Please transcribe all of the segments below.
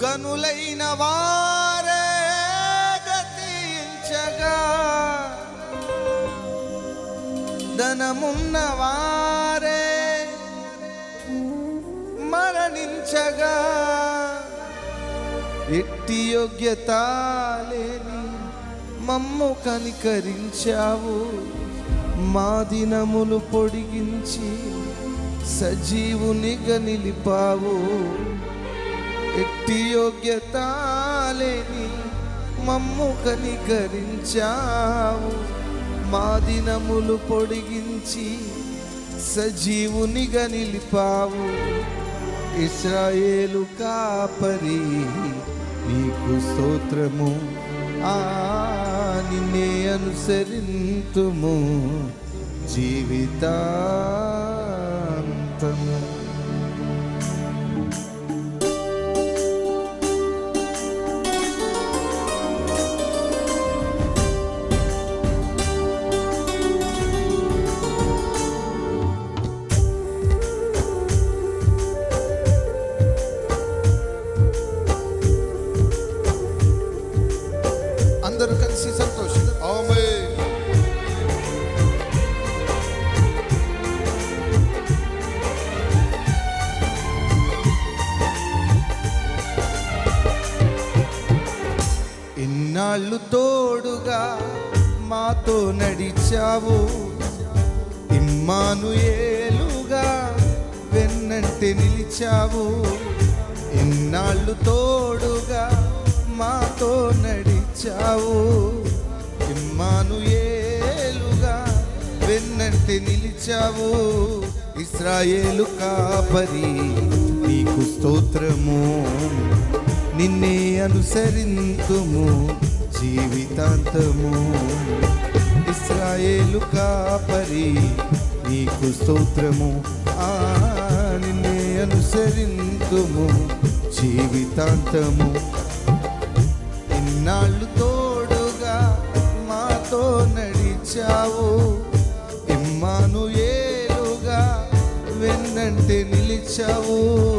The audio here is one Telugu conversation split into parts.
గనులైన వారే గతించగా, ధనమున్న వారే మరణించగా, ఎట్టి యోగ్యత లేని మమ్ము కనికరించావు. మా దినములు పొడిగించి సజీవునిగా నిలిపావు. ఎట్టి యోగ్యత లేని మమ్ము కనికరించావు. మా దినములు పొడిగించి సజీవునిగా నిలిపావు. ఇశ్రాయేలు కాపరి నీకు స్తోత్రము. నిన్నే అనుసరింతుము జీవితాంతము. అందరూ కలిసి సంతోషం. ఆమేన్. ఇన్నాళ్ళు తోడుగా మాతో నడిచావు. ఇమ్మానుయేలుగా వెన్నంటే నిలిచావు. ఇన్నాళ్ళు తోడుగా మాతో నడిచావు. ఇమ్మానుయేలుగా వెన్నంటే నిలిచావు. ఇశ్రాయేలు కాపరి నీకు స్తోత్రము. నిన్నే అనుసరింతుము జీవితాంతము. ఇశ్రాయేలు కాపరి నీకు స్తోత్రము. నిన్నే అనుసరింతుము జీవితాంతము. ఇన్నాళ్ళు తోడుగా మాతో నడిచావు. ఇమ్మానుయేలుగా వెన్నంటే నిలిచావు.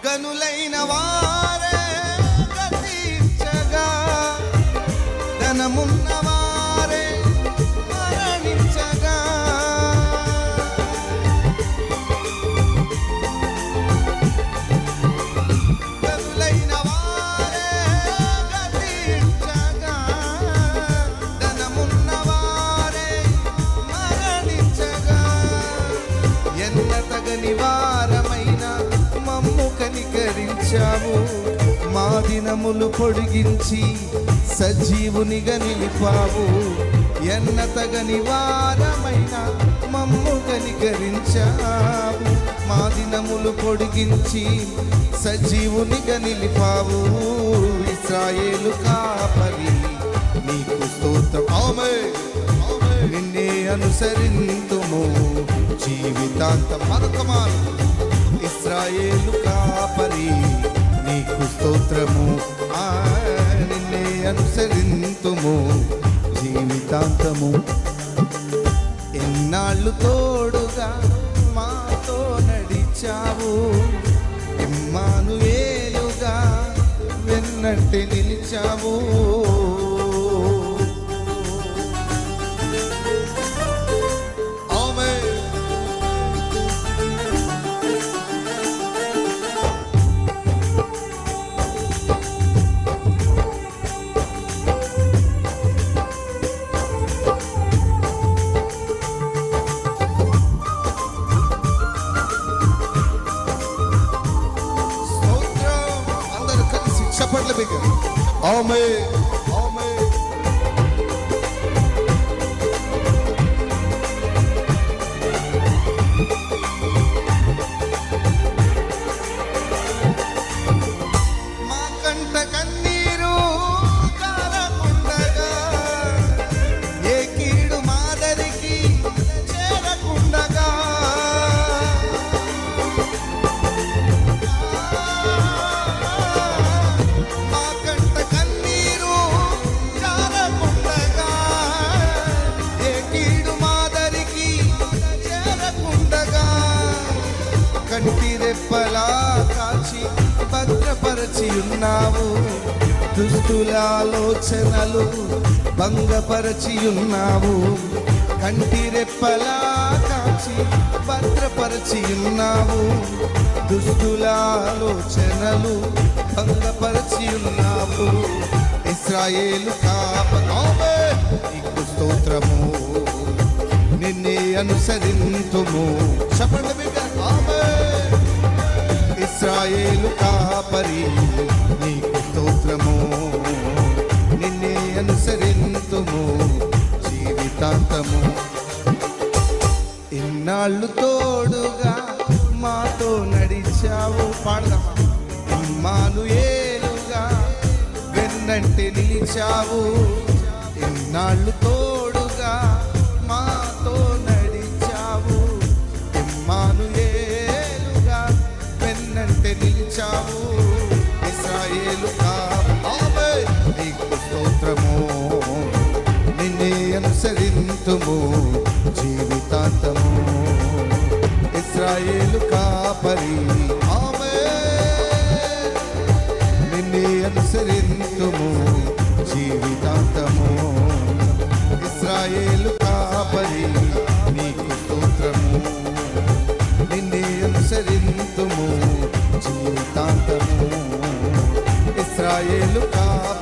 గనులైన వారే గతించగా, ధనమున్న వారే మరణించగా, గనులైన వారే గతించగా, ధనమున్న వారే మరణించగా, ఎన్నతగని వారమైన మమ్ము కనికరించావు. మా దినములు పొడిగించి సజీవునిగా నిలిపావు. ఎన్నతగని వారమైన మమ్ము కనికరించావు. మా దినములు పొడిగించి సజీవునిగా నిలిపావు. ఇశ్రాయేలు కాపరి నీకు స్తోత్రం. ఆమేన్. నిన్నే అనుసరింతుము జీవితాంతం. మరొకమారు. ఇశ్రాయేలు కాపరి నీకు స్తోత్రము. నిన్నే అనుసరింతుము జీవితాంతము. ఎన్నాళ్ళు తోడుగా మాతో నడిచావు. ఇమ్మానుయేలుగా వెన్నంటే నిలిచావు. చప్పట్లు బిగ్గర. ఆమేన్. ఆమేన్. భద్రపరచి ఉన్నావు, దుష్టుల ఆలోచనలు భంగపరచి ఉన్నావు, కంటి రెప్పలా కాచి భద్రపరచి ఉన్నావు, దుష్టుల ఆలోచనలు భంగపరచి ఉన్నావు. ఇశ్రాయేలు కాపలామే నీకు స్తోత్రము, నిన్నే అనుసరింతుము. చెప్పండి బిడ్డ, ఆమేన్. ఇశ్రాయేలు కాపరి నీకు స్తోత్రము, నిన్నే అనుసరింతుము జీవితాంతము. ఇన్నాళ్ళు తోడుగా మాతో నడిచావు, పాడదామా. ఇమ్మానుయేలుగా వెన్నంటి నిలిచావు, ఇన్నాళ్ళు తోడుగా మాతో నడిచావు, ఇమ్మానుయేలుగా వెన్నంటి నిలిచావు. ఇశ్రాయేలు కాపలామే నీకు స్తోత్రము, నిన్నే అనుసరింతుము జీవితాంతము. ఇశ్రాయేలు కాపరి ఆమేన్, నిన్నే అనుసరింతుము జీవితాంతము. ఇశ్రాయేలు కాపరి నీకు స్తోత్రము, నిన్నే అనుసరింతుము జీవితాంతము. ఇశ్రాయేలు కాపరి